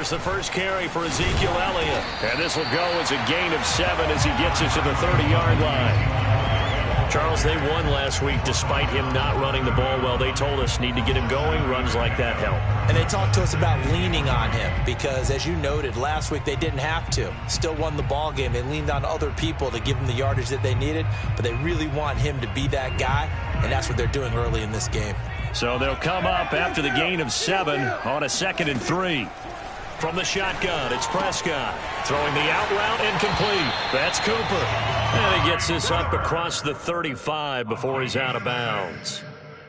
Here's the first carry for Ezekiel Elliott. And this will go as a gain of 7 as he gets it to the 30-yard line. Charles, they won last week despite him not running the ball well. They told us need to get him going. Runs like that help. And they talked to us about leaning on him because, as you noted, last week they didn't have to. Still won the ball game. They leaned on other people to give them the yardage that they needed, but they really want him to be that guy, and that's what they're doing early in this game. So they'll come up after the gain of 7 on a 2nd and 3. From the shotgun, it's Prescott. Throwing the out route incomplete. That's Cooper. And he gets this up across the 35 before he's out of bounds.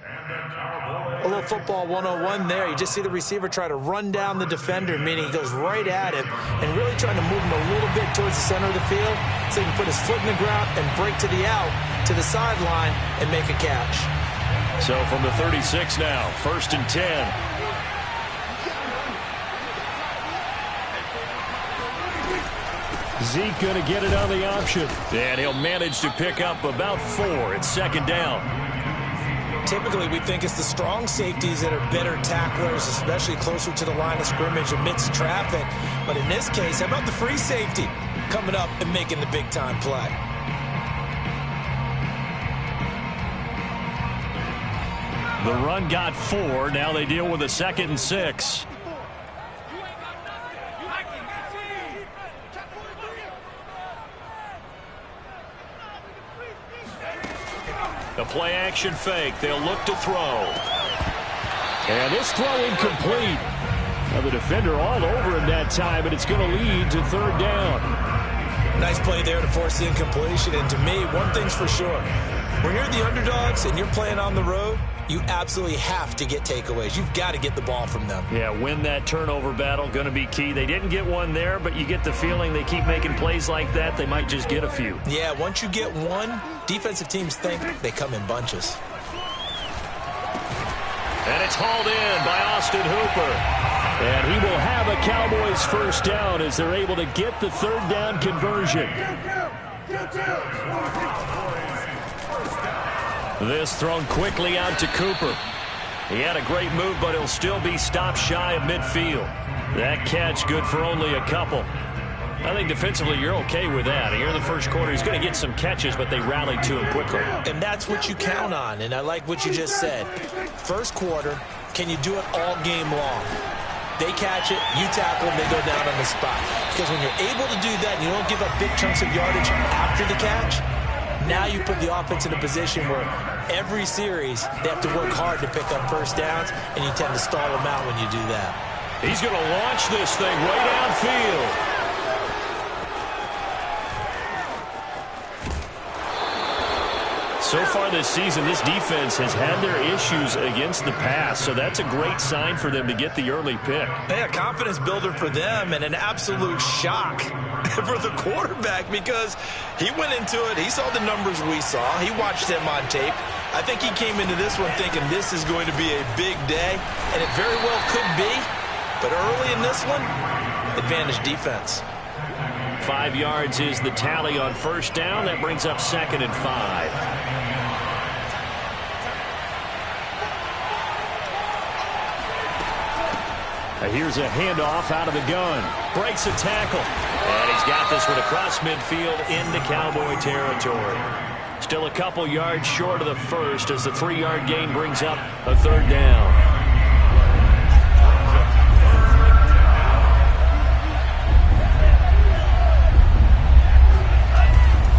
A little football 101 there. You just see the receiver try to run down the defender, meaning he goes right at him and really trying to move him a little bit towards the center of the field so he can put his foot in the ground and break to the out, to the sideline, and make a catch. So from the 36 now, 1st and 10. Zeke going to get it on the option. And he'll manage to pick up about 4. It's 2nd down. Typically, we think it's the strong safeties that are better tacklers, especially closer to the line of scrimmage amidst traffic. But in this case, how about the free safety coming up and making the big-time play? The run got 4. Now they deal with a 2nd and 6. A play-action fake. They'll look to throw. And this throw incomplete. Now the defender all over him that time, but it's going to lead to 3rd down. Nice play there to force the incompletion. And to me, one thing's for sure. When you're the underdogs and you're playing on the road, you absolutely have to get takeaways. You've got to get the ball from them. Yeah, win that turnover battle, going to be key. They didn't get one there, but you get the feeling they keep making plays like that, they might just get a few. Yeah, once you get one, defensive teams think they come in bunches. And it's hauled in by Austin Hooper. And he will have a Cowboys 1st down as they're able to get the 3rd down conversion. This thrown quickly out to Cooper. He had a great move, but he'll still be stopped shy of midfield. That catch good for only a couple. I think defensively you're okay with that. Here in the first quarter, he's going to get some catches, but they rallied to him quickly. And that's what you count on, and I like what you just said. First quarter, can you do it all game long? They catch it, you tackle them, they go down on the spot. Because when you're able to do that and you don't give up big chunks of yardage after the catch, now you put the offense in a position where every series they have to work hard to pick up 1st downs, and you tend to stall them out when you do that. He's going to launch this thing way downfield. So far this season, this defense has had their issues against the pass, so that's a great sign for them to get the early pick. Yeah, confidence builder for them and an absolute shock for the quarterback because he went into it. He saw the numbers we saw. He watched them on tape. I think he came into this one thinking this is going to be a big day, and it very well could be. But early in this one, advantage defense. 5 yards is the tally on 1st down. That brings up 2nd and 5. Here's a handoff out of the gun. Breaks a tackle. And he's got this one across midfield into Cowboy territory. Still a couple yards short of the first as the 3-yard gain brings up a 3rd down.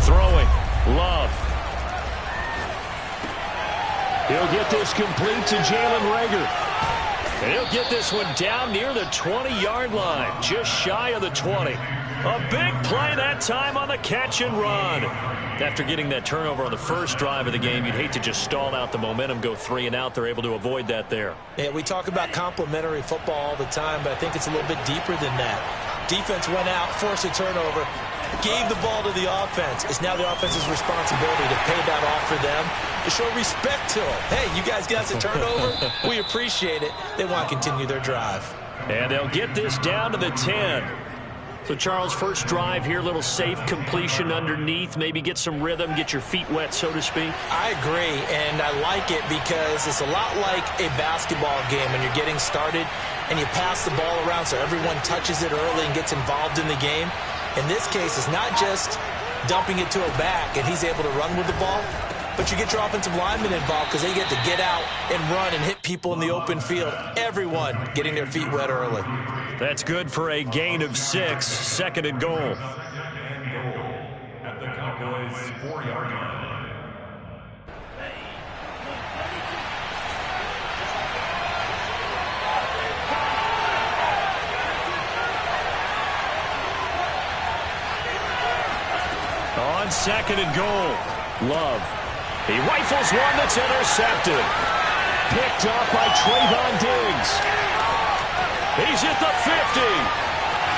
Throwing. Love. He'll get this complete to Jalen Reagor. And he'll get this one down near the 20-yard line, just shy of the 20. A big play that time on the catch and run. After getting that turnover on the first drive of the game, you'd hate to just stall out the momentum, go 3 and out. They're able to avoid that there. Yeah, we talk about complementary football all the time, but I think it's a little bit deeper than that. Defense went out, forced a turnover, gave the ball to the offense. It's now the offense's responsibility to pay that off for them, to show respect to them. Hey, you guys got a turnover? We appreciate it. They want to continue their drive. And they'll get this down to the 10. So, Charles, first drive here, little safe completion underneath, maybe get some rhythm, get your feet wet, so to speak. I agree, and I like it because it's a lot like a basketball game when you're getting started and you pass the ball around so everyone touches it early and gets involved in the game. In this case, it's not just dumping it to a back and he's able to run with the ball, but you get your offensive linemen involved because they get to get out and run and hit people in the open field. Everyone getting their feet wet early. That's good for a gain of 6, second and goal. At the Cowboys' 4-yard line. On second and goal, Love. He rifles one that's intercepted. Picked up by Trayvon Diggs. He's at the 50,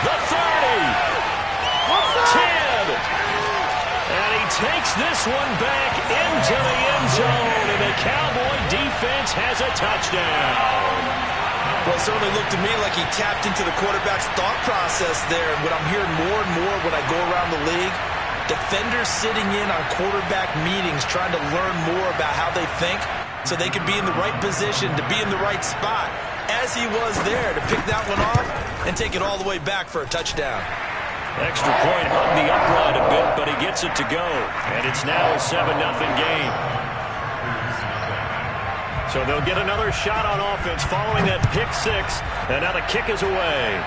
the 30, 10. And he takes this one back into the end zone, and the Cowboy defense has a touchdown. Well, it certainly looked to me like he tapped into the quarterback's thought process there. And what I'm hearing more and more when I go around the league, defenders sitting in on quarterback meetings trying to learn more about how they think so they can be in the right position to be in the right spot, as he was there to pick that one off and take it all the way back for a touchdown. Extra point hung the upright a bit, but he gets it to go. And it's now a 7-0 game. So they'll get another shot on offense following that pick 6. And now the kick is away.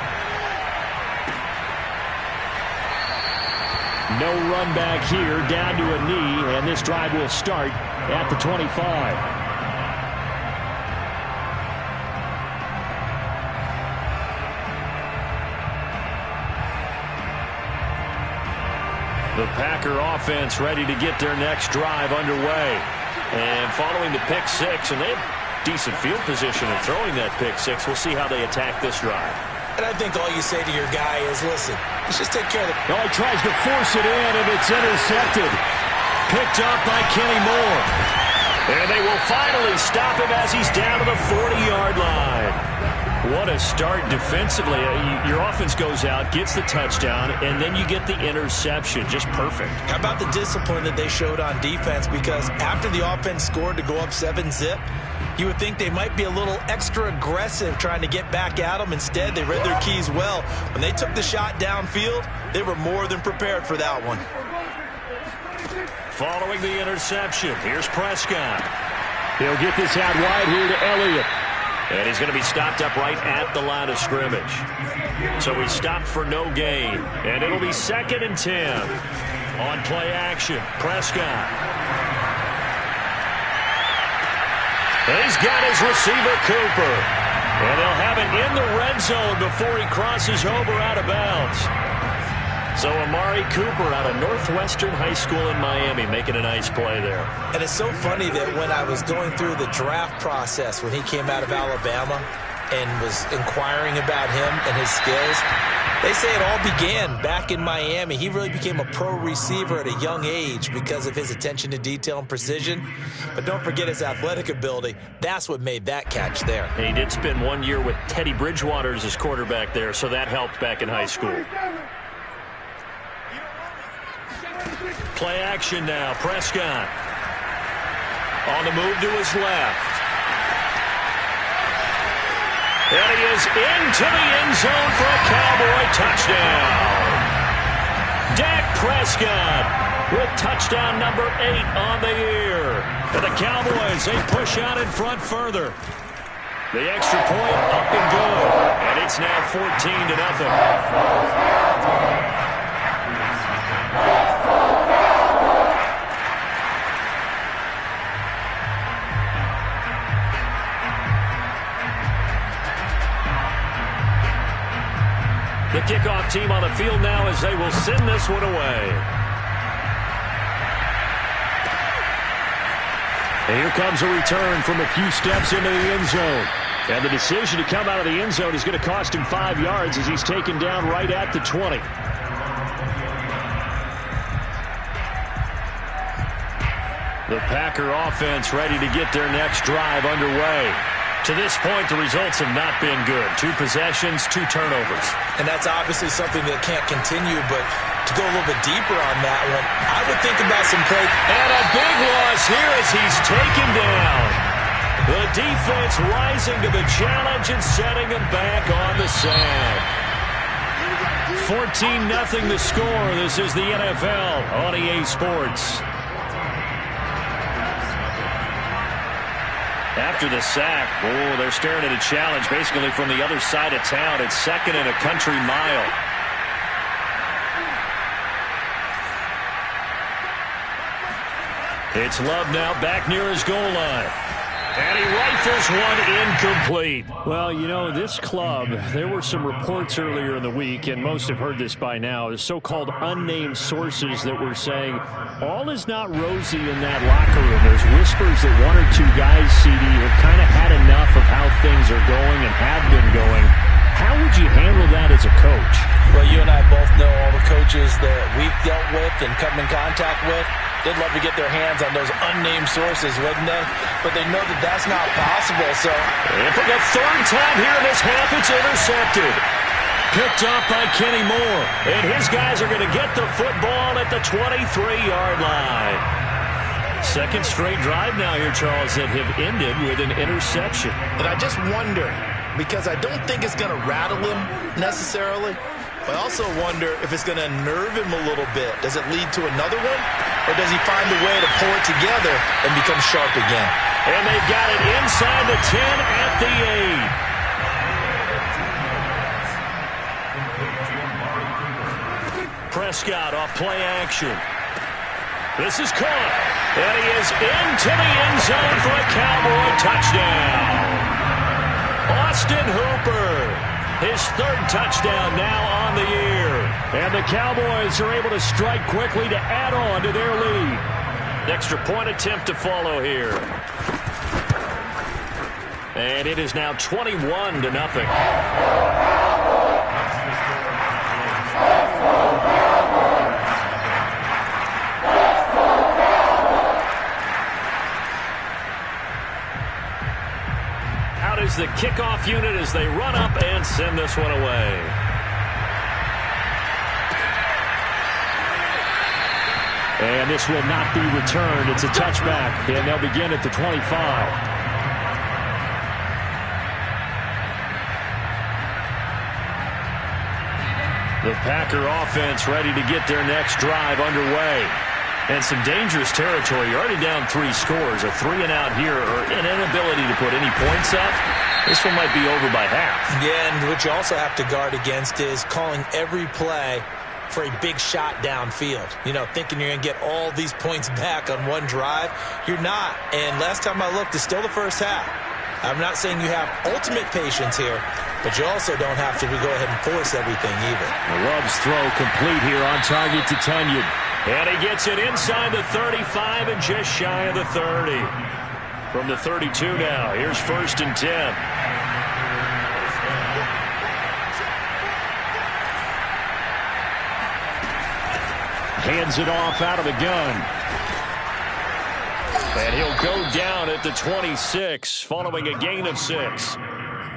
No run back here, down to a knee, and this drive will start at the 25. The Packer offense ready to get their next drive underway. And following the pick 6, and they have decent field position in throwing that pick 6. We'll see how they attack this drive. And I think all you say to your guy is, listen, let's just take care of it. Oh, he tries to force it in, and it's intercepted. Picked up by Kenny Moore. And they will finally stop him as he's down to the 40-yard line. What a start defensively. Your offense goes out, gets the touchdown, and then you get the interception. Just perfect. How about the discipline that they showed on defense? Because after the offense scored to go up 7-zip, you would think they might be a little extra aggressive trying to get back at them. Instead, they read their keys well. When they took the shot downfield, they were more than prepared for that one. Following the interception, here's Prescott. He'll get this out wide here to Elliott. And he's going to be stopped up right at the line of scrimmage. So he's stopped for no gain. And it'll be 2nd and 10. On play action, Prescott. He's got his receiver, Cooper. And they'll have it in the red zone before he crosses over out of bounds. So Amari Cooper out of Northwestern High School in Miami making a nice play there. And it's so funny that when I was going through the draft process when he came out of Alabama and was inquiring about him and his skills, they say it all began back in Miami. He really became a pro receiver at a young age because of his attention to detail and precision. But don't forget his athletic ability. That's what made that catch there. And he did spend 1 year with Teddy Bridgewater as his quarterback there, so that helped back in high school. Play action now. Prescott on the move to his left. And he is into the end zone for a Cowboy touchdown. Dak Prescott with touchdown number 8 on the year. And the Cowboys, they push out in front further. The extra point up and good. And it's now 14-0. The kickoff team on the field now as they will send this one away. And here comes a return from a few steps into the end zone. And the decision to come out of the end zone is going to cost him 5 yards as he's taken down right at the 20. The Packer offense ready to get their next drive underway. To this point, the results have not been good. 2 possessions, 2 turnovers. And that's obviously something that can't continue, but to go a little bit deeper on that one, I would think about some play. And a big loss here as he's taken down. The defense rising to the challenge and setting him back on the sack. 14-0 the score. This is the NFL on EA Sports. After the sack, they're staring at a challenge basically from the other side of town. It's 2nd and a country mile. It's Love now back near his goal line. And he rifles one incomplete. Well, you know, this club, there were some reports earlier in the week, and most have heard this by now, the so-called unnamed sources that were saying all is not rosy in that locker room. There's whispers that 1 or 2 guys, CD, have kind of had enough of how things are going and have been going. How would you handle that as a coach? Well, you and I both know all the coaches that we've dealt with and come in contact with. They'd love to get their hands on those unnamed sources, wouldn't they? But they know that that's not possible, so... And for the 3rd time here in this half, it's intercepted. Picked off by Kenny Moore. And his guys are going to get the football at the 23-yard line. 2nd straight drive now here, Charles, that have ended with an interception. And I just wonder, because I don't think it's going to rattle him necessarily, but I also wonder if it's going to nerve him a little bit. Does it lead to another one? Or does he find a way to pull it together and become sharp again? And they've got it inside the 10 at the 8. Prescott off play action. This is caught. And he is into the end zone for a Cowboy touchdown. Austin Hooper. His 3rd touchdown now on the year. And the Cowboys are able to strike quickly to add on to their lead. Extra point attempt to follow here. And it is now 21-0. Out is the kickoff unit as they run up and send this one away. And this will not be returned. It's a touchback, and they'll begin at the 25. The Packer offense ready to get their next drive underway. And some dangerous territory. You're already down 3 scores. A 3-and-out here, or an inability to put any points up. This one might be over by half. Yeah, and what you also have to guard against is calling every play for a big shot downfield. You know, thinking you're going to get all these points back on one drive. You're not. And last time I looked, it's still the first half. I'm not saying you have ultimate patience here, but you also don't have to go ahead and force everything either. Love's throw complete here on target to Tunyon. And he gets it inside the 35 and just shy of the 30. From the 32 now, here's 1st and 10. Hands it off out of the gun. And he'll go down at the 26, following a gain of 6.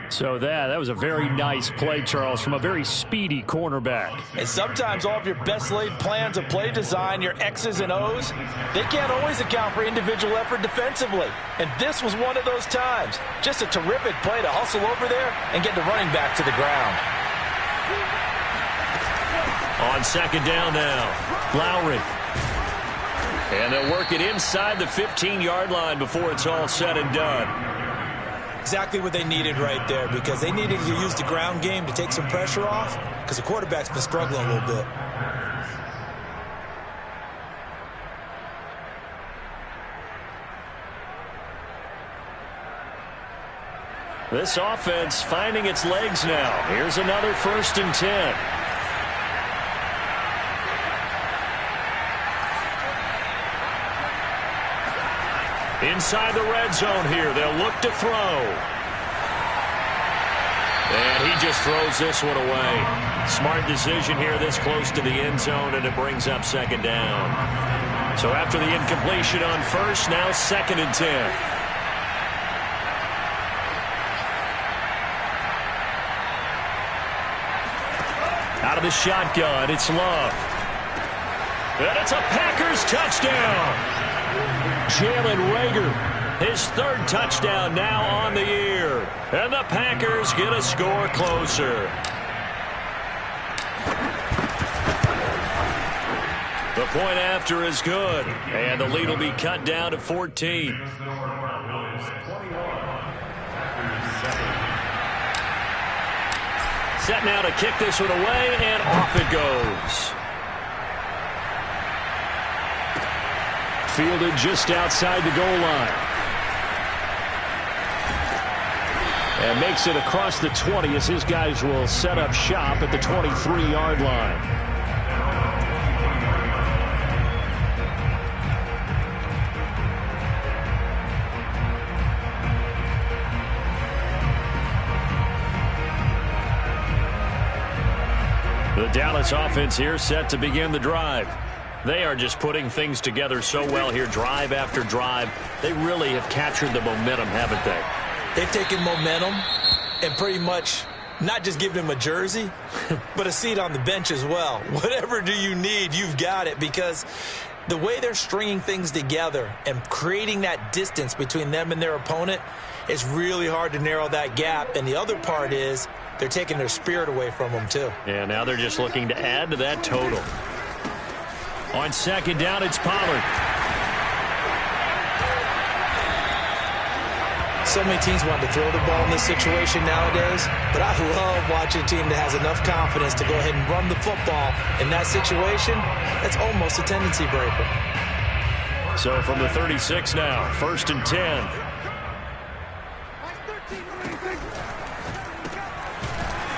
So that was a very nice play, Charles, from a very speedy cornerback. And sometimes all of your best laid plans of play design, your X's and O's, they can't always account for individual effort defensively. And this was one of those times. Just a terrific play to hustle over there and get the running back to the ground. On 2nd down now, Lowry. And they'll work it inside the 15-yard line before it's all said and done. Exactly what they needed right there, because they needed to use the ground game to take some pressure off, because the quarterback's been struggling a little bit. This offense finding its legs now. Here's another 1st and 10. Inside the red zone here. They'll look to throw. And he just throws this one away. Smart decision here this close to the end zone, and it brings up 2nd down. So after the incompletion on 1st, now 2nd and 10. of the shotgun. It's Love. And it's a Packers touchdown. Jalen Reagor, his third touchdown now on the year. And the Packers get a score closer. The point after is good. And the lead will be cut down to 14. Set now to kick this one away, and off it goes. Fielded just outside the goal line. And makes it across the 20 as his guys will set up shop at the 23-yard line. The Dallas offense here set to begin the drive. They are just putting things together so well here, drive after drive. They really have captured the momentum, haven't they? They've taken momentum and pretty much not just given him a jersey, but a seat on the bench as well. Whatever do you need, you've got it, because the way they're stringing things together and creating that distance between them and their opponent, it's really hard to narrow that gap. And the other part is they're taking their spirit away from them, too. Yeah, now they're just looking to add to that total. On second down, it's Pollard. So many teams want to throw the ball in this situation nowadays, but I love watching a team that has enough confidence to go ahead and run the football. In that situation, that's almost a tendency breaker. So from the 36 now, 1st and 10.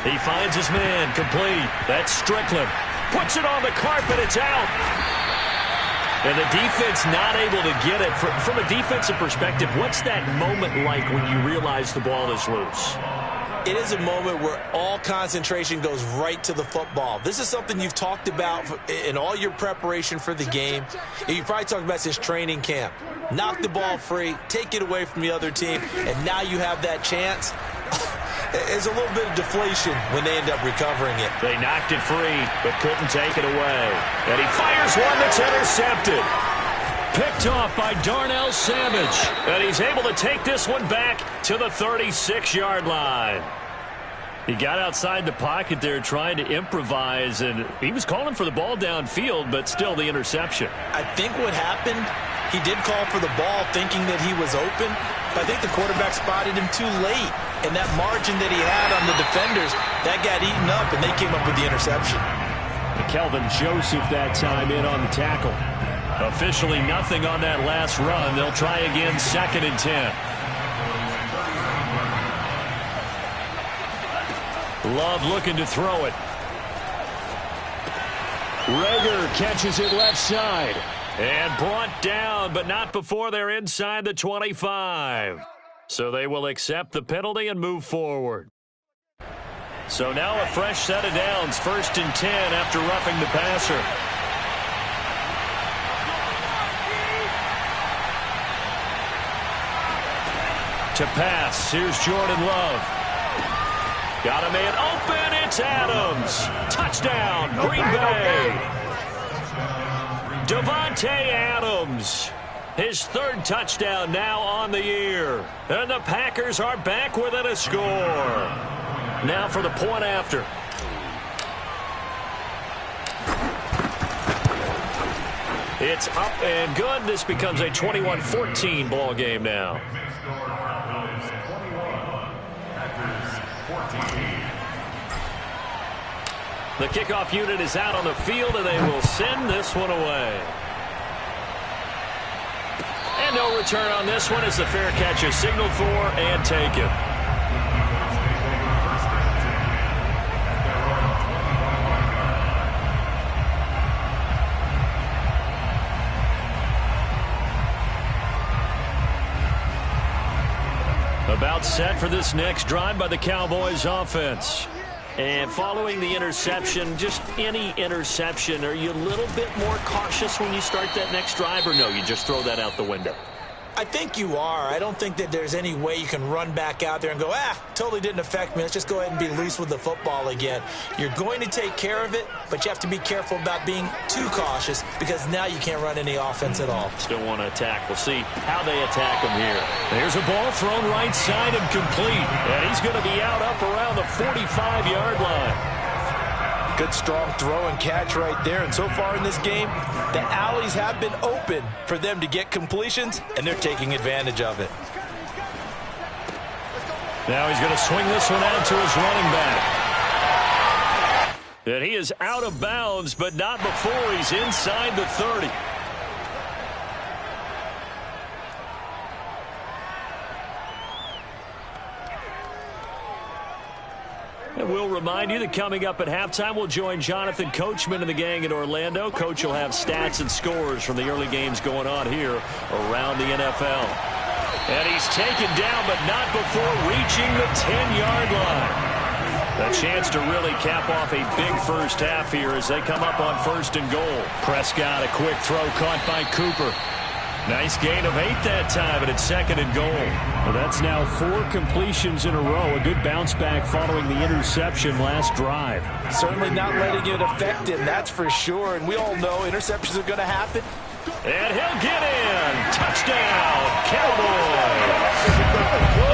He finds his man, complete. That's Strickland. Puts it on the carpet, it's out. And the defense not able to get it. From a defensive perspective, what's that moment like when you realize the ball is loose? It is a moment where all concentration goes right to the football. This is something you've talked about in all your preparation for the game. And you've probably talked about since training camp. Knock the ball free, take it away from the other team, and now you have that chance. There's a little bit of deflation when they end up recovering it. They knocked it free, but couldn't take it away. And he fires one that's intercepted. Picked off by Darnell Savage. And he's able to take this one back to the 36-yard line. He got outside the pocket there trying to improvise, and he was calling for the ball downfield, but still the interception. I think what happened, he did call for the ball thinking that he was open, but I think the quarterback spotted him too late. And that margin that he had on the defenders, that got eaten up, and they came up with the interception. Kelvin Joseph that time in on the tackle. Officially nothing on that last run. They'll try again, 2nd and 10. Love looking to throw it. Reagor catches it left side. And brought down, but not before they're inside the 25. So they will accept the penalty and move forward. So now a fresh set of downs, 1st and 10 after roughing the passer. To pass, here's Jordan Love. Got a man open, it's Adams. Touchdown, Green Bay. Davante Adams. His 3rd touchdown now on the year. And the Packers are back within a score. Now for the point after. It's up and good. This becomes a 21-14 ball game now. The kickoff unit is out on the field, and they will send this one away. And no return on this one as the fair catch is signaled for and taken. About set for this next drive by the Cowboys offense. And following the interception, just any interception, are you a little bit more cautious when you start that next drive, or no, you just throw that out the window? I think you are. I don't think that there's any way you can run back out there and go, totally didn't affect me. Let's just go ahead and be loose with the football again. You're going to take care of it, but you have to be careful about being too cautious because now you can't run any offense at all. Still want to attack. We'll see how they attack him here. There's a ball thrown right side and complete. And he's going to be out up around the 45-yard line. Good strong throw and catch right there. And so far in this game, the alleys have been open for them to get completions, and they're taking advantage of it. Now he's going to swing this one out to his running back. And he is out of bounds, but not before he's inside the 30. And we'll remind you that coming up at halftime, we'll join Jonathan Coachman and the gang in Orlando. Coach will have stats and scores from the early games going on here around the NFL. And he's taken down, but not before reaching the 10-yard line. A chance to really cap off a big first half here as they come up on 1st and goal. Prescott, a quick throw caught by Cooper. Nice gain of 8 that time, and it's 2nd and goal. Well, that's now 4 completions in a row. A good bounce back following the interception last drive. Certainly not letting it affect him, that's for sure. And we all know interceptions are going to happen. And he'll get in. Touchdown, Cowboys.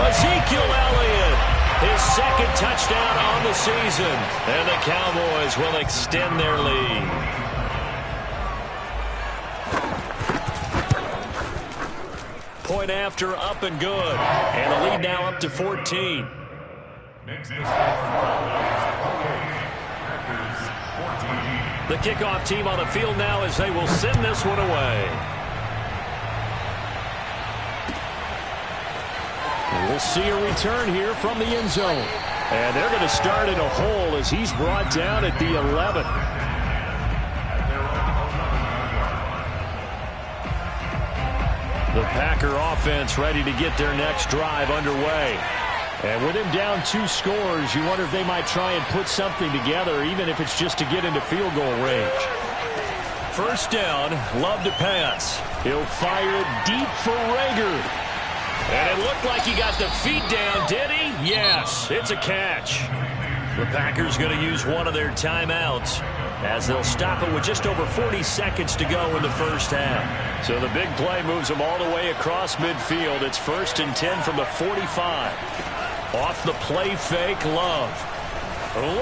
Ezekiel Elliott, his 2nd touchdown on the season. And the Cowboys will extend their lead. Point after, up and good. And the lead now up to 14. The kickoff team on the field now as they will send this one away. We'll see a return here from the end zone. And they're going to start in a hole as he's brought down at the 11. The Packer offense ready to get their next drive underway. And with him down 2 scores, you wonder if they might try and put something together, even if it's just to get into field goal range. First down, Love to pass. He'll fire it deep for Rager. And it looked like he got the feet down, did he? Yes, it's a catch. The Packers going to use one of their timeouts as they'll stop it with just over 40 seconds to go in the first half. So the big play moves them all the way across midfield. It's 1st and 10 from the 45. Off the play fake, Love.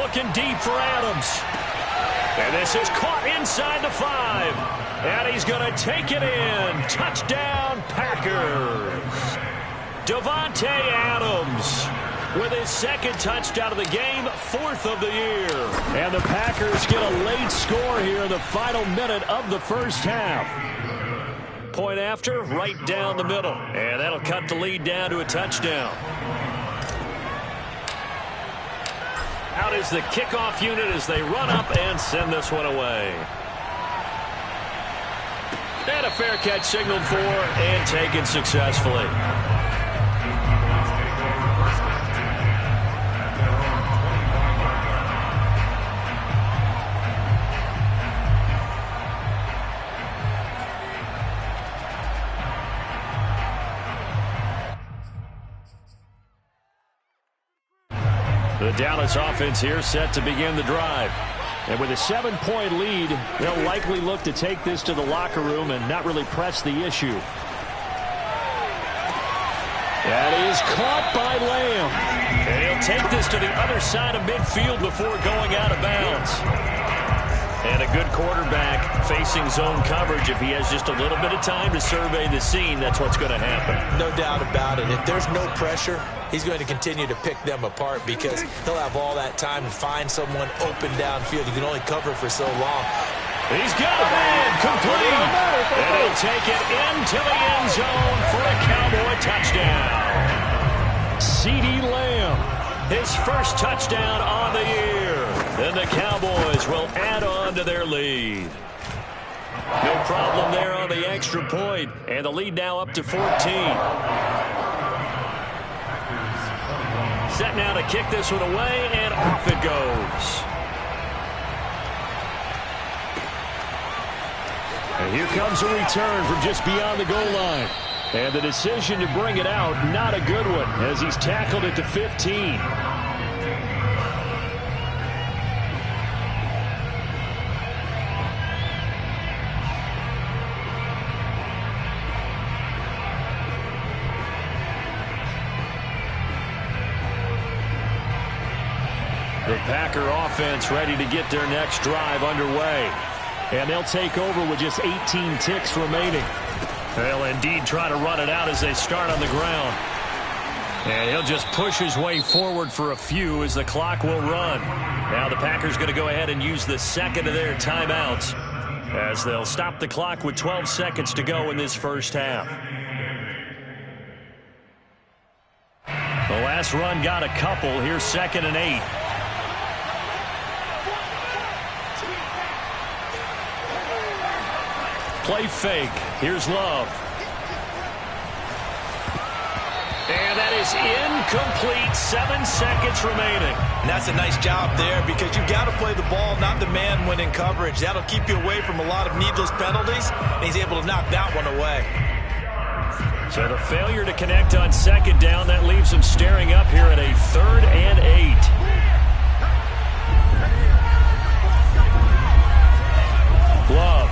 Looking deep for Adams. And this is caught inside the 5. And he's going to take it in. Touchdown, Packers. Davante Adams with his 2nd touchdown of the game, 4th of the year. And the Packers get a late score here in the final minute of the first half. Point after, right down the middle. And that'll cut the lead down to a touchdown. Out is the kickoff unit as they run up and send this one away. And a fair catch signaled for and taken successfully. The Dallas offense here set to begin the drive. And with a 7-point lead, they'll likely look to take this to the locker room and not really press the issue. That is caught by Lamb. And he'll take this to the other side of midfield before going out of bounds. And a good quarterback facing zone coverage. If he has just a little bit of time to survey the scene, that's what's going to happen. No doubt about it. If there's no pressure, he's going to continue to pick them apart because he'll have all that time to find someone open downfield. You can only cover for so long. He's got a man complete. And he'll take it into the end zone for a Cowboy touchdown. CeeDee Lamb, his first touchdown on the year. Then the Cowboys will add on to their lead. No problem there on the extra point. And the lead now up to 14. Set now to kick this one away, and off it goes. And here comes a return from just beyond the goal line. And the decision to bring it out, not a good one, as he's tackled it to 15. The Packer offense ready to get their next drive underway. And they'll take over with just 18 ticks remaining. They'll indeed try to run it out as they start on the ground. And he'll just push his way forward for a few as the clock will run. Now the Packers going to go ahead and use the second of their timeouts as they'll stop the clock with 12 seconds to go in this first half. The last run got a couple. Here's 2nd and 8. Play fake. Here's Love. And that is incomplete. 7 seconds remaining. And that's a nice job there because you've got to play the ball, not the man when in coverage. That'll keep you away from a lot of needless penalties, and he's able to knock that one away. So the failure to connect on 2nd down, that leaves him staring up here at a 3rd and 8. Love.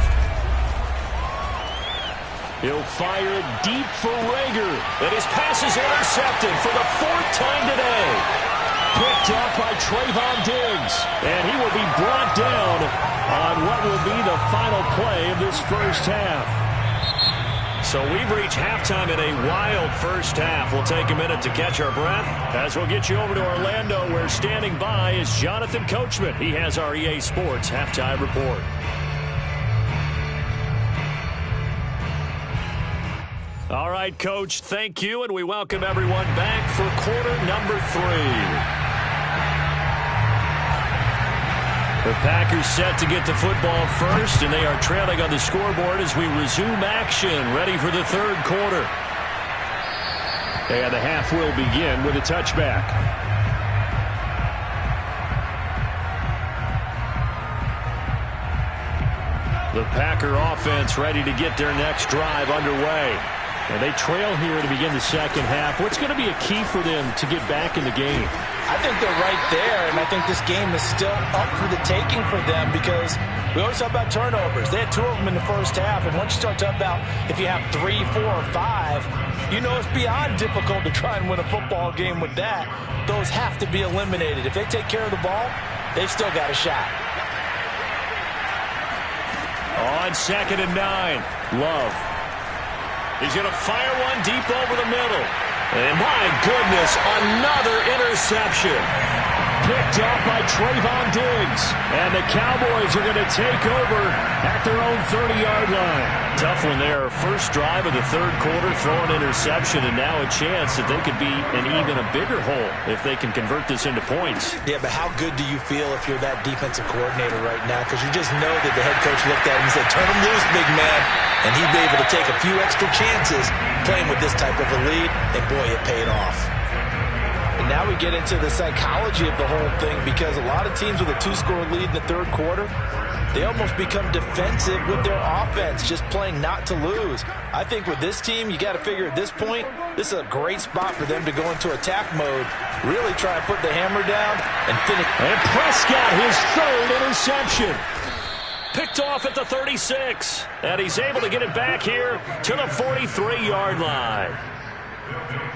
He'll fire it deep for Rager. And his pass is intercepted for the 4th time today. Picked up by Trayvon Diggs. And he will be brought down on what will be the final play of this first half. So we've reached halftime in a wild first half. We'll take a minute to catch our breath as we'll get you over to Orlando, where standing by is Jonathan Coachman. He has our EA Sports halftime report. All right, Coach, thank you, and we welcome everyone back for quarter number 3. The Packers set to get the football first, and they are trailing on the scoreboard as we resume action, ready for the 3rd quarter. And the half will begin with a touchback. The Packer offense ready to get their next drive underway. And they trail here to begin the second half. What's going to be a key for them to get back in the game? I think they're right there, and I think this game is still up for the taking for them because we always talk about turnovers. They had 2 of them in the first half, and once you start talking about if you have 3, 4, or 5, you know it's beyond difficult to try and win a football game with that. Those have to be eliminated. If they take care of the ball, they've still got a shot. On 2nd and 9, Love. He's going to fire one deep over the middle. And my goodness, another interception. Picked up by Trayvon Diggs. And the Cowboys are going to take over at their own 30-yard line. Tough one there. First drive of the 3rd quarter, throw an interception, and now a chance that they could be in even a bigger hole if they can convert this into points. Yeah, but how good do you feel if you're that defensive coordinator right now? Because you just know that the head coach looked at him and said, turn him loose, big man. And he'd be able to take a few extra chances playing with this type of a lead, and boy, it paid off. And now we get into the psychology of the whole thing because a lot of teams with a 2-score lead in the 3rd quarter, they almost become defensive with their offense, just playing not to lose. I think with this team, you got to figure at this point, this is a great spot for them to go into attack mode, really try and put the hammer down and finish. And Prescott, his 3rd interception. Picked off at the 36, and he's able to get it back here to the 43-yard line.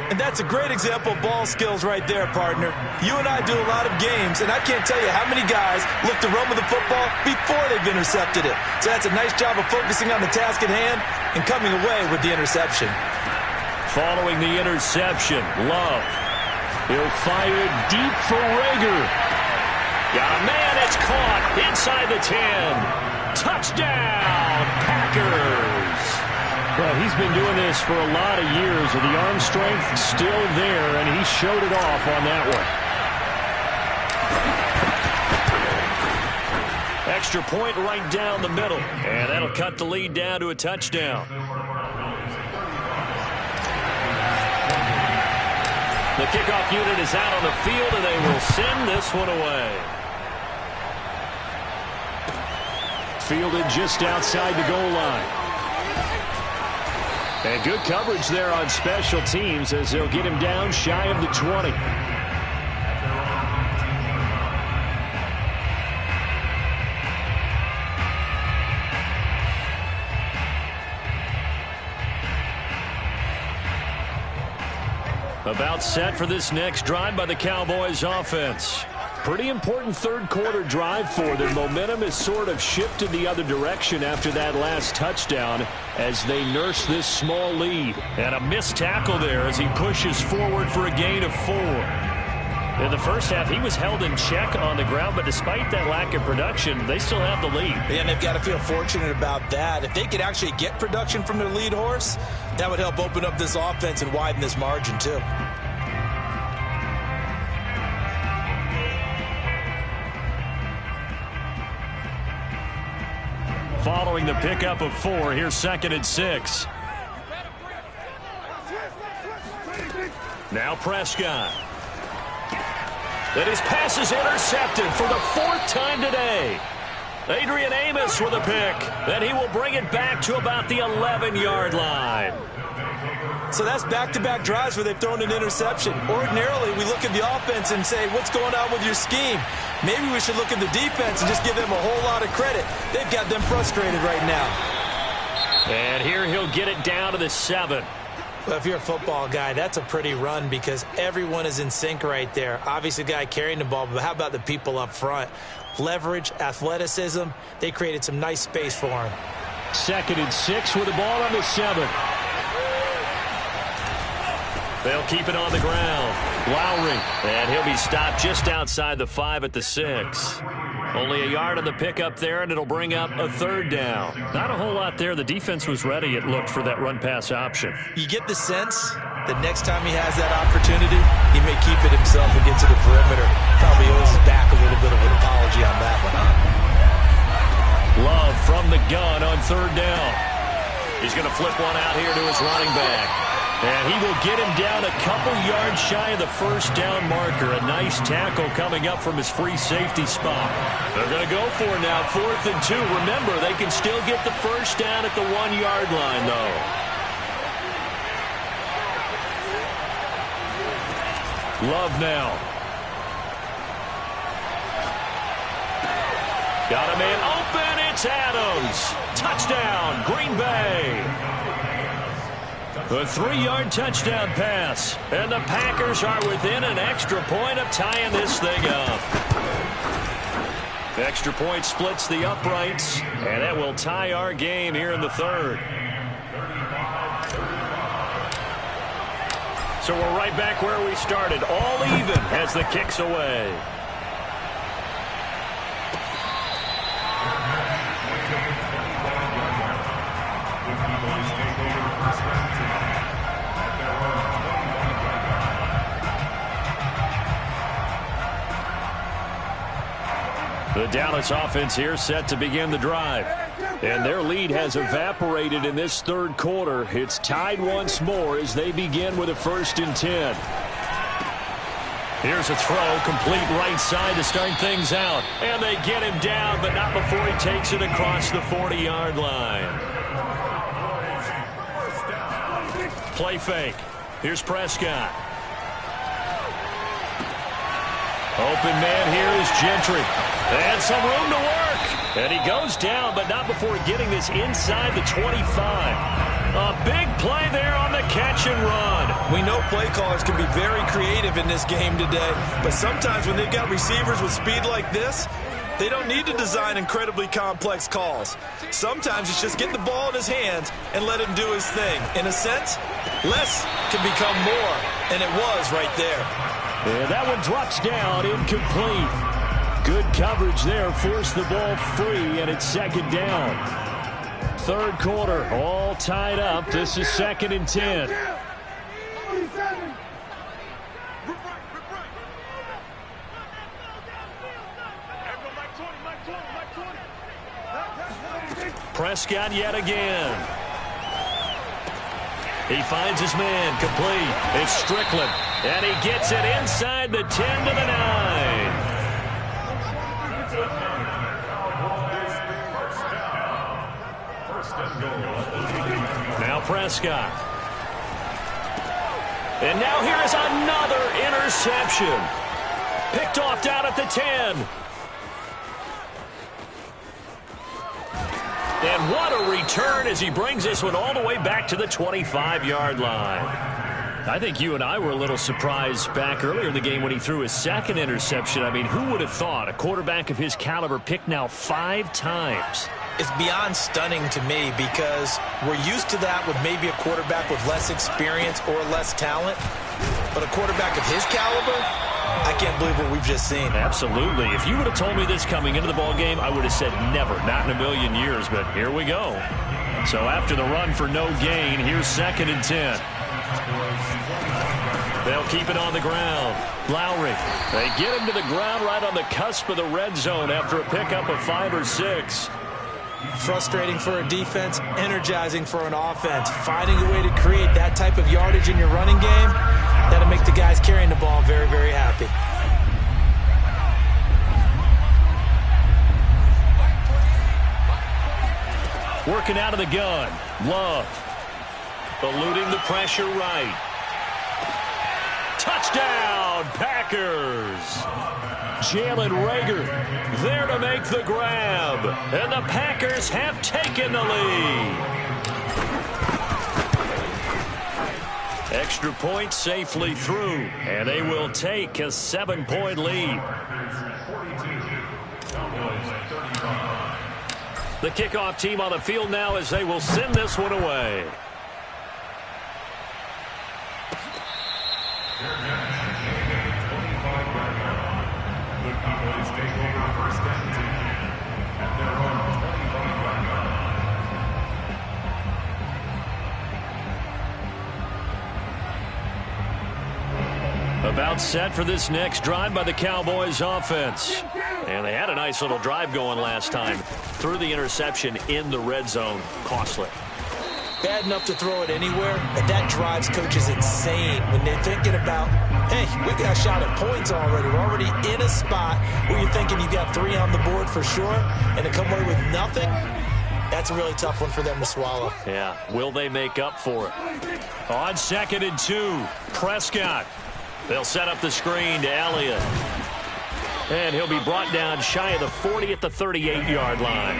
And that's a great example of ball skills right there, partner. You and I do a lot of games, and I can't tell you how many guys look to run with the football before they've intercepted it. So that's a nice job of focusing on the task at hand and coming away with the interception. Following the interception, Love. He'll fire deep for Rager. Got a man, it's caught inside the 10. Touchdown, Packers. Well, he's been doing this for a lot of years, with the arm strength still there, and he showed it off on that one. Extra point right down the middle, and that'll cut the lead down to a touchdown. The kickoff unit is out on the field, and they will send this one away. Fielded just outside the goal line. And good coverage there on special teams as they'll get him down shy of the 20. About set for this next drive by the Cowboys offense. Pretty important third quarter drive for them. Momentum has sort of shifted the other direction after that last touchdown as they nurse this small lead. And a missed tackle there as he pushes forward for a gain of 4. In the first half, he was held in check on the ground, but despite that lack of production, they still have the lead. And they've got to feel fortunate about that. If they could actually get production from their lead horse, that would help open up this offense and widen this margin too. Following the pickup of 4, here's 2nd and 6. Now Prescott. And his pass is intercepted for the 4th time today. Adrian Amos with a pick. Then he will bring it back to about the 11-yard line. So that's back-to-back drives where they've thrown an interception. Ordinarily, we look at the offense and say, what's going on with your scheme? Maybe we should look at the defense and just give them a whole lot of credit. They've got them frustrated right now. And here he'll get it down to the 7. Well, if you're a football guy, that's a pretty run because everyone is in sync right there. Obviously, the guy carrying the ball, but how about the people up front? Leverage, athleticism, they created some nice space for him. 2nd and 6 with the ball on the 7. They'll keep it on the ground. Lowry, and he'll be stopped just outside the 5 at the 6. Only a yard on the pickup there, and it'll bring up a 3rd down. Not a whole lot there. The defense was ready, it looked, for that run-pass option. You get the sense that next time he has that opportunity, he may keep it himself and get to the perimeter. Probably owes his back a little bit of an apology on that one, huh? Love from the gun on 3rd down. He's going to flip one out here to his running back. And he will get him down a couple yards shy of the 1st down marker. A nice tackle coming up from his free safety spot. They're going to go for it now, 4th and 2. Remember, they can still get the 1st down at the 1-yard line, though. Love now. Got a man open. It's Adams. Touchdown, Green Bay. A 3-yard touchdown pass. And the Packers are within an extra point of tying this thing up. The extra point splits the uprights, and that will tie our game here in the 3rd. So we're right back where we started. All even as the kick's away. The Dallas offense here set to begin the drive. And their lead has evaporated in this 3rd quarter. It's tied once more as they begin with a 1st and 10. Here's a throw, complete right side to start things out. And they get him down, but not before he takes it across the 40-yard line. Play fake. Here's Prescott. Open man here is Gentry. And some room to work. And he goes down, but not before getting this inside the 25. A big play there on the catch and run. We know play callers can be very creative in this game today, but sometimes when they've got receivers with speed like this, they don't need to design incredibly complex calls. Sometimes it's just get the ball in his hands and let him do his thing. In a sense, less can become more, and it was right there. And that one drops down, incomplete. Good coverage there, forced the ball free, and it's 2nd down. 3rd quarter, all tied up. This is 2nd and 10. Prescott yet again. He finds his man, complete. It's Strickland, and he gets it inside the 10 to the 9. Now Prescott. And now here is another interception. Picked off down at the 10. And what a return as he brings this one all the way back to the 25-yard line. I think you and I were a little surprised back earlier in the game when he threw his second interception. I mean, who would have thought a quarterback of his caliber picked now 5 times? It's beyond stunning to me because we're used to that with maybe a quarterback with less experience or less talent. But a quarterback of his caliber, I can't believe what we've just seen. Absolutely. If you would have told me this coming into the ball game, I would have said never, not in a million years. But here we go. So after the run for no gain, here's 2nd and 10. They'll keep it on the ground. Lowry. They get him to the ground right on the cusp of the red zone after a pickup of 5 or 6. Frustrating for a defense, energizing for an offense. Finding a way to create that type of yardage in your running game, that'll make the guys carrying the ball very, very happy. Working out of the gun. Love. Eluding the pressure right. Touchdown, Packers. Jalen Reagor there to make the grab. And the Packers have taken the lead. Extra point safely through. And they will take a 7-point lead. The kickoff team on the field now as they will send this one away. About set for this next drive by the Cowboys offense. And they had a nice little drive going last time. Threw the interception in the red zone. Costly. Bad enough to throw it anywhere, and that drives coaches insane when they're thinking about, hey, we got a shot at points already. We're already in a spot where you're thinking you got 3 on the board for sure, and to come away with nothing, that's a really tough one for them to swallow. Yeah, will they make up for it? On 2nd and 2, Prescott. They'll set up the screen to Elliott. And he'll be brought down shy of the 40 at the 38-yard line.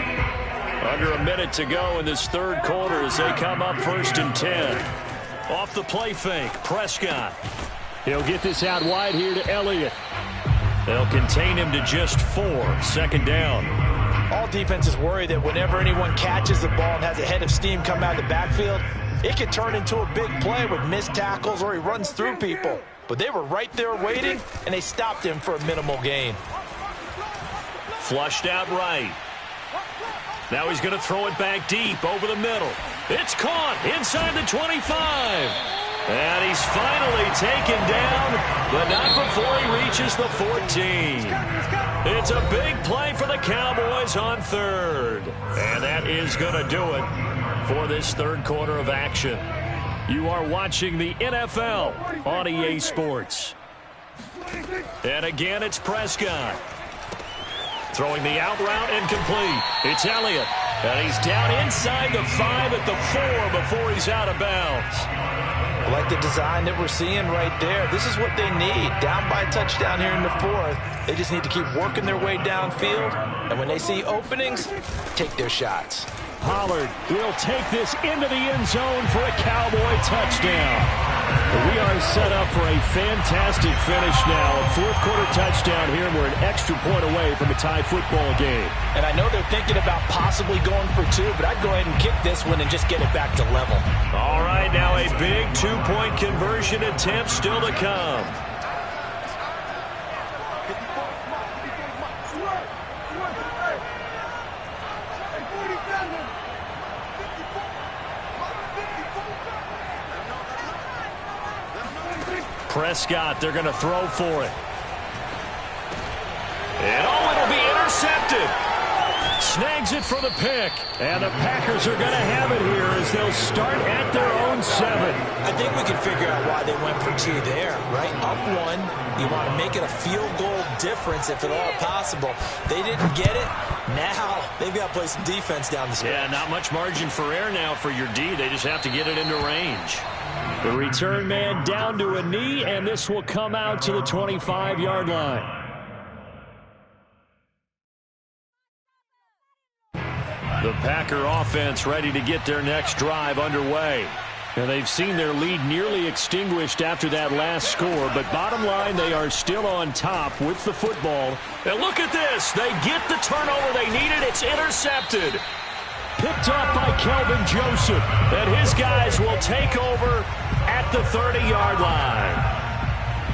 Under a minute to go in this third quarter as they come up 1st and 10. Off the play fake, Prescott. He'll get this out wide here to Elliott. They'll contain him to just 4. 2nd down. All defenses worry that whenever anyone catches the ball and has a head of steam come out of the backfield, it could turn into a big play with missed tackles or he runs through people. But they were right there waiting, and they stopped him for a minimal gain. Flushed out right. Now he's going to throw it back deep over the middle. It's caught inside the 25. And he's finally taken down, but not before he reaches the 14. It's a big play for the Cowboys on 3rd. And that is going to do it for this third quarter of action. You are watching the NFL on EA Sports. And again, it's Prescott. Throwing the out route and complete. It's Elliott. And he's down inside the 5 at the 4 before he's out of bounds. I like the design that we're seeing right there. This is what they need. Down by a touchdown here in the 4th. They just need to keep working their way downfield. And when they see openings, take their shots. Pollard will take this into the end zone for a Cowboy touchdown. We are set up for a fantastic finish now. A 4th quarter touchdown here, and we're an extra point away from a tie football game. And I know they're thinking about possibly going for 2, but I'd go ahead and kick this one and just get it back to level. All right, now a big 2-point conversion attempt still to come. Prescott, they're going to throw for it. And it'll be intercepted. Snags it for the pick. And the Packers are going to have it here as they'll start at their own 7. I think we can figure out why they went for 2 there, right? Up 1, you want to make it a field goal difference if at all possible. They didn't get it. Now they've got to play some defense down the stretch. Yeah, not much margin for error now for your D. They just have to get it into range. The return man down to a knee, and this will come out to the 25-yard line. The Packer offense ready to get their next drive underway. And they've seen their lead nearly extinguished after that last score. But bottom line, they are still on top with the football. And look at this. They get the turnover they needed. It's intercepted. Picked off by Kelvin Joseph. And his guys will take over at the 30-yard line.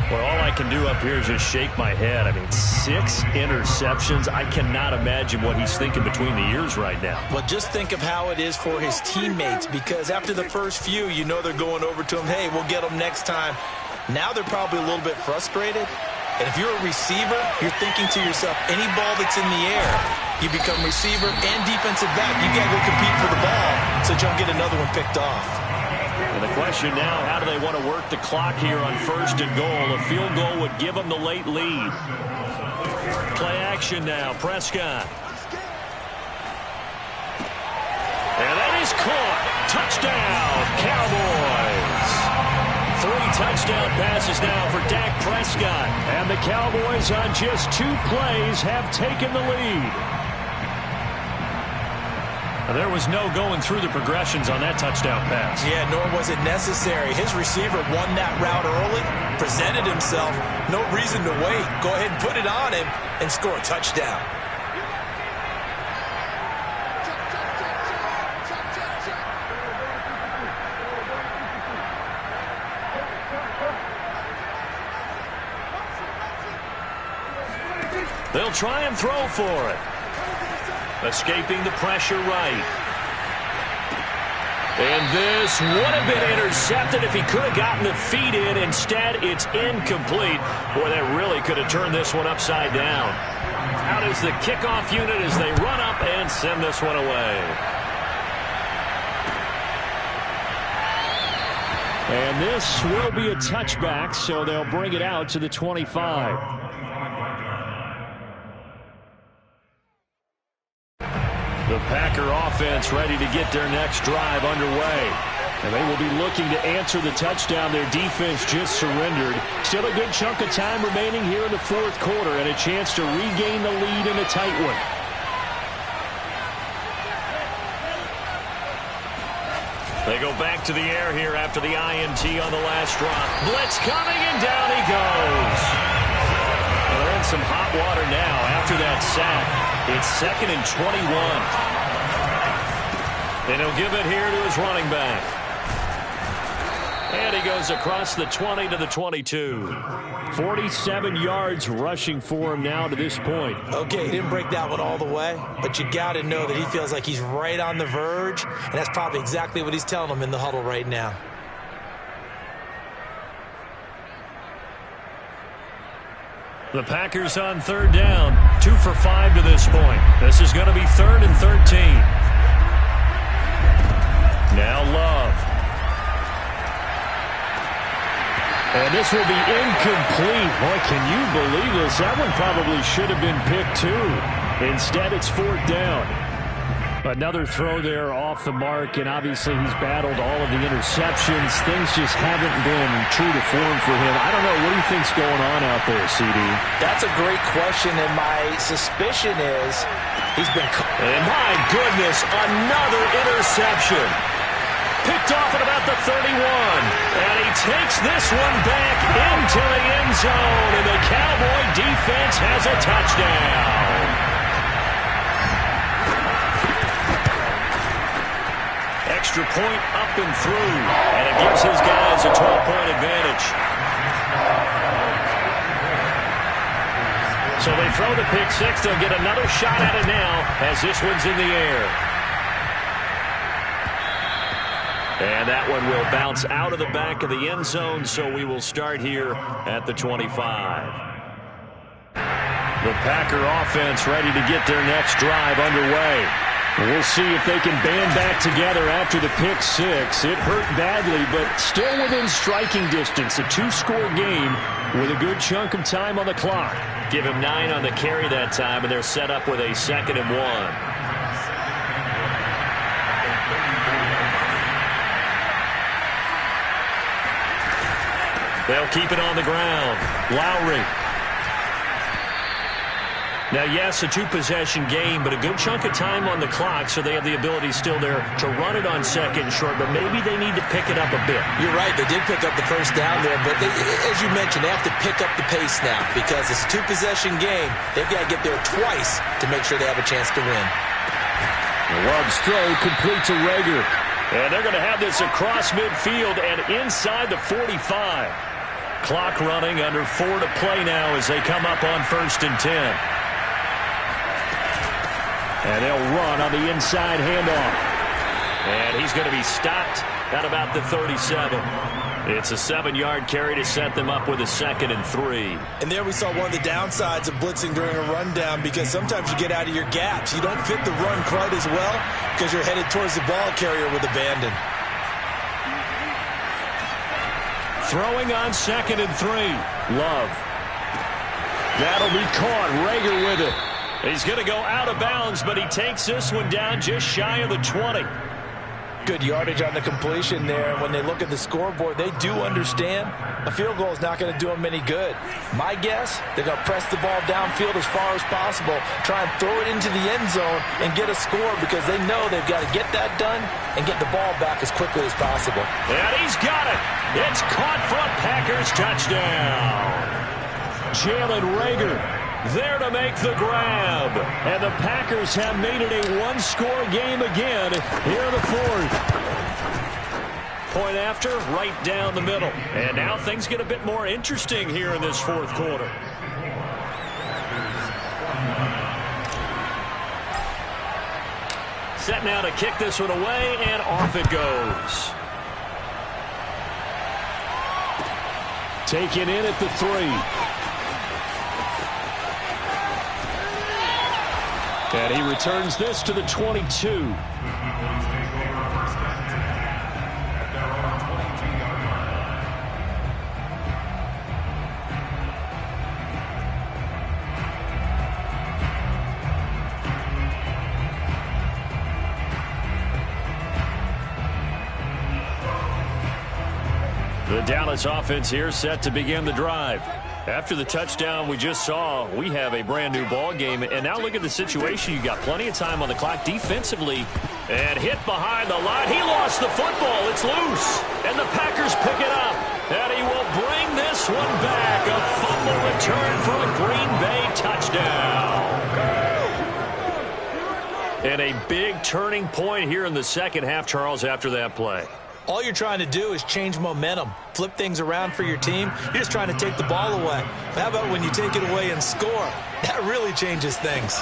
Well, all I can do up here is just shake my head. I mean, 6 interceptions. I cannot imagine what he's thinking between the ears right now. Well, just think of how it is for his teammates, because after the first few, you know they're going over to him, hey, we'll get them next time. Now they're probably a little bit frustrated. And if you're a receiver, you're thinking to yourself, any ball that's in the air, you become receiver and defensive back. You got to go compete for the ball so that you don't get another one picked off. And the question now, how do they want to work the clock here on 1st and goal? A field goal would give them the late lead. Play action now, Prescott. And that is caught. Touchdown, Cowboys. 3 touchdown passes now for Dak Prescott. And the Cowboys on just 2 plays have taken the lead. There was no going through the progressions on that touchdown pass. Yeah, nor was it necessary. His receiver won that route early, presented himself. No reason to wait. Go ahead and put it on him and score a touchdown. They'll try and throw for it. Escaping the pressure right. And this would have been intercepted if he could have gotten the feet in. Instead, it's incomplete. Boy, that really could have turned this one upside down. Out is the kickoff unit as they run up and send this one away. And this will be a touchback, so they'll bring it out to the 25. The Packer offense ready to get their next drive underway. And they will be looking to answer the touchdown their defense just surrendered. Still a good chunk of time remaining here in the 4th quarter and a chance to regain the lead in a tight one. They go back to the air here after the INT on the last drop. Blitz coming, and down he goes. Well, they're in some hot water now after that sack. It's 2nd and 21. And he'll give it here to his running back. And he goes across the 20 to the 22. 47 yards rushing for him now to this point. Okay, he didn't break that one all the way, but you got to know that he feels like he's right on the verge, and that's probably exactly what he's telling them in the huddle right now. The Packers on 3rd down. 2 for 5 to this point. This is going to be 3rd and 13. Now Love. And this will be incomplete. Boy, can you believe this? That one probably should have been picked too. Instead, it's 4th down. Another throw there off the mark, and obviously he's battled all of the interceptions. Things just haven't been true to form for him. I don't know. What do you think's going on out there, CD? That's a great question, and my suspicion is he's been... And my goodness, another interception. Picked off at about the 31. And he takes this one back into the end zone, and the Cowboy defense has a touchdown. Extra point up and through, and it gives his guys a 12-point advantage. So they throw the pick six. They'll get another shot at it now as this one's in the air. And that one will bounce out of the back of the end zone, so we will start here at the 25. The Packer offense ready to get their next drive underway. We'll see if they can band back together after the pick six. It hurt badly, but still within striking distance. A two-score game with a good chunk of time on the clock. Give him 9 on the carry that time, and they're set up with a 2nd and 1. They'll keep it on the ground. Lowry. Now, yes, a two-possession game, but a good chunk of time on the clock, so they have the ability still there to run it on 2nd and short, but maybe they need to pick it up a bit. You're right. They did pick up the first down there, but as you mentioned, they have to pick up the pace now because it's a two-possession game. They've got to get there twice to make sure they have a chance to win. Love's throw complete to Rager. And they're going to have this across midfield and inside the 45. Clock running, under 4 to play now as they come up on 1st and 10. And they'll run on the inside handoff. And he's going to be stopped at about the 37. It's a 7-yard carry to set them up with a 2nd and 3. And there we saw one of the downsides of blitzing during a rundown because sometimes you get out of your gaps. You don't fit the run quite as well because you're headed towards the ball carrier with abandon. Throwing on 2nd and 3. Love. That'll be caught. Rager with it. He's going to go out of bounds, but he takes this one down just shy of the 20. Good yardage on the completion there. And when they look at the scoreboard, they do understand a field goal is not going to do them any good. My guess, they're going to press the ball downfield as far as possible, try and throw it into the end zone and get a score because they know they've got to get that done and get the ball back as quickly as possible. And he's got it. It's caught for a Packers touchdown. Jalen Rager there to make the grab. And the Packers have made it a one-score game again here in the 4th. Point after, right down the middle. And now things get a bit more interesting here in this 4th quarter. Set now to kick this one away, and off it goes. Taken in at the 3. And he returns this to the 22. The Dallas offense here set to begin the drive. After the touchdown we just saw, we have a brand new ball game. And now look at the situation. You got plenty of time on the clock defensively. And hit behind the line. He lost the football. It's loose. And the Packers pick it up. And he will bring this one back. A fumble return for a Green Bay touchdown. And a big turning point here in the second half, Charles, after that play. All you're trying to do is change momentum, flip things around for your team. You're just trying to take the ball away. How about when you take it away and score? That really changes things.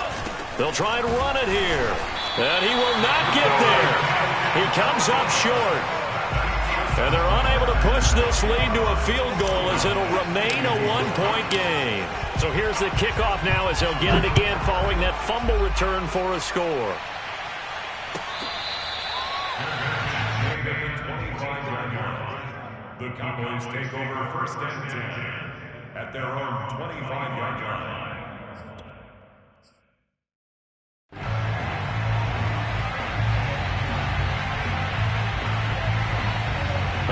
They'll try and run it here. And he will not get there. He comes up short. And they're unable to push this lead to a field goal as it'll remain a one-point game. So here's the kickoff now as they'll get it again following that fumble return for a score. The Cowboys take over 1st and 10 at their own 25-yard line.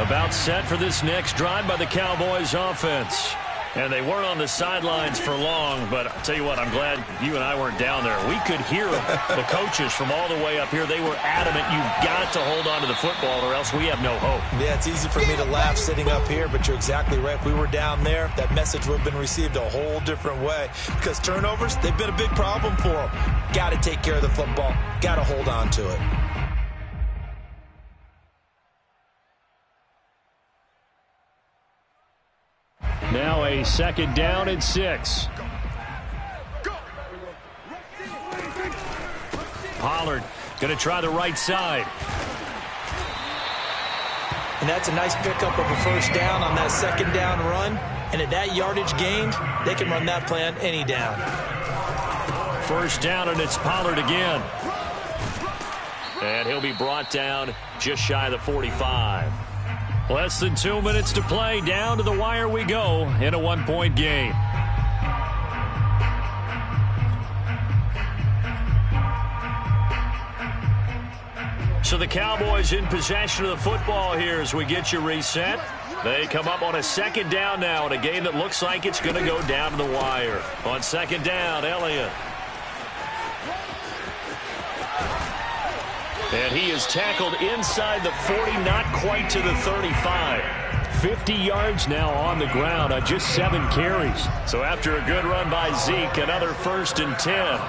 About set for this next drive by the Cowboys offense. And they weren't on the sidelines for long, but I'll tell you what, I'm glad you and I weren't down there. We could hear the coaches from all the way up here. They were adamant, you've got to hold on to the football or else we have no hope. Yeah, it's easy for me to laugh sitting up here, but you're exactly right. If we were down there, that message would have been received a whole different way. Because turnovers, they've been a big problem for them. Got to take care of the football. Got to hold on to it. Now a 2nd down and 6. Pollard going to try the right side. And that's a nice pickup of a first down on that 2nd down run. And at that yardage gained, they can run that play on any down. First down, and it's Pollard again. And he'll be brought down just shy of the 45. Less than 2 minutes to play. Down to the wire we go in a one-point game. So the Cowboys in possession of the football here as we get you reset. They come up on a second down now in a game that looks like it's going to go down to the wire. On second down, Elliott. And he is tackled inside the 40, not quite to the 35. 50 yards now on the ground on just 7 carries. So after a good run by Zeke, another 1st and 10.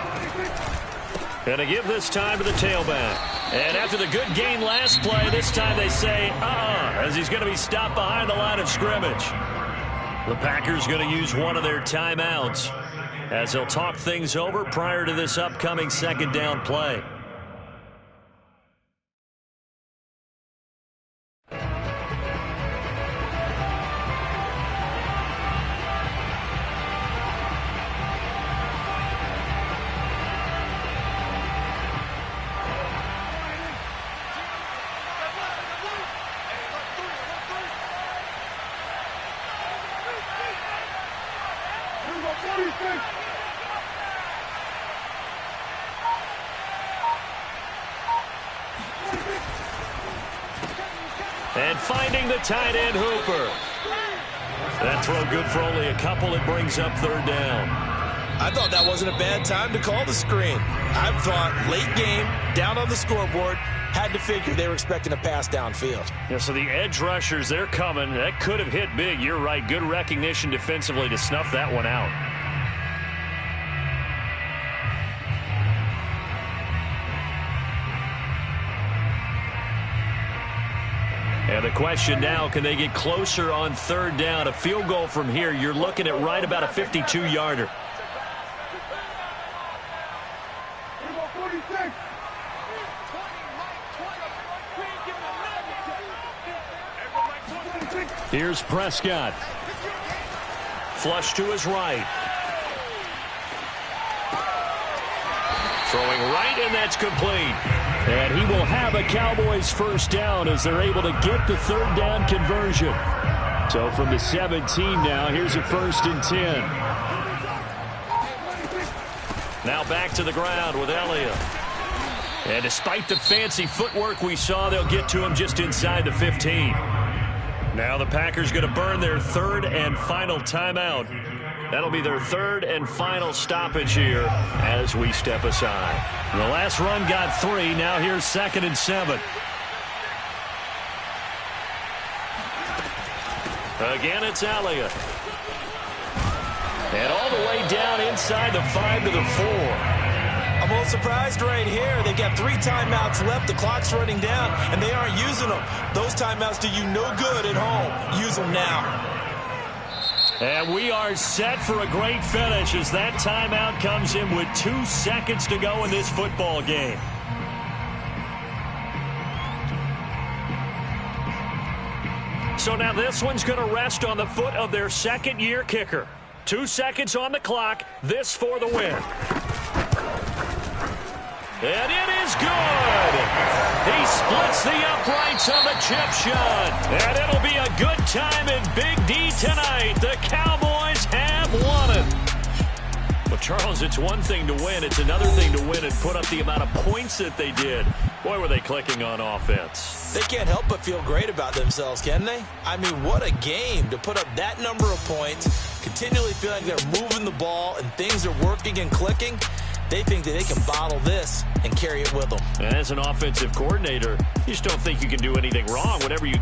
And to give this time to the tailback. And after the good gain last play, this time they say, as he's going to be stopped behind the line of scrimmage. The Packers going to use one of their timeouts as they'll talk things over prior to this upcoming second down play. And finding the tight end, Hooper. That throw good for only a couple. It brings up third down. I thought that wasn't a bad time to call the screen. I thought late game, down on the scoreboard, had to figure they were expecting a pass downfield. Yeah, so the edge rushers, they're coming. That could have hit big. You're right. Good recognition defensively to snuff that one out. And the question now, can they get closer on third down? A field goal from here, you're looking at right about a 52-yarder. Here's Prescott. Flush to his right. Throwing right, and that's complete. And he will have a Cowboys first down as they're able to get the third down conversion. So from the 17 now, here's a 1st and 10. Now back to the ground with Elliott. And despite the fancy footwork we saw, they'll get to him just inside the 15. Now the Packers going to burn their third and final timeout. That'll be their third and final stoppage here as we step aside. The last run got 3. Now here's 2nd and 7. Again, it's Elliott. And all the way down inside the 5 to the 4. I'm a little surprised right here. They've got 3 timeouts left. The clock's running down, and they aren't using them. Those timeouts do you no good at home. Use them now. And we are set for a great finish as that timeout comes in with 2 seconds to go in this football game. So now this one's going to rest on the foot of their second-year kicker. 2 seconds on the clock. This for the win. And it is good. He splits the uprights on the chip shot. And it'll be a good time in Big D tonight. The Cowboys have won it. Well, Charles, it's one thing to win. It's another thing to win and put up the amount of points that they did. Boy, were they clicking on offense. They can't help but feel great about themselves, can they? I mean, what a game to put up that number of points, continually feeling like they're moving the ball and things are working and clicking. They think that they can bottle this and carry it with them. And as an offensive coordinator, you just don't think you can do anything wrong. Whatever you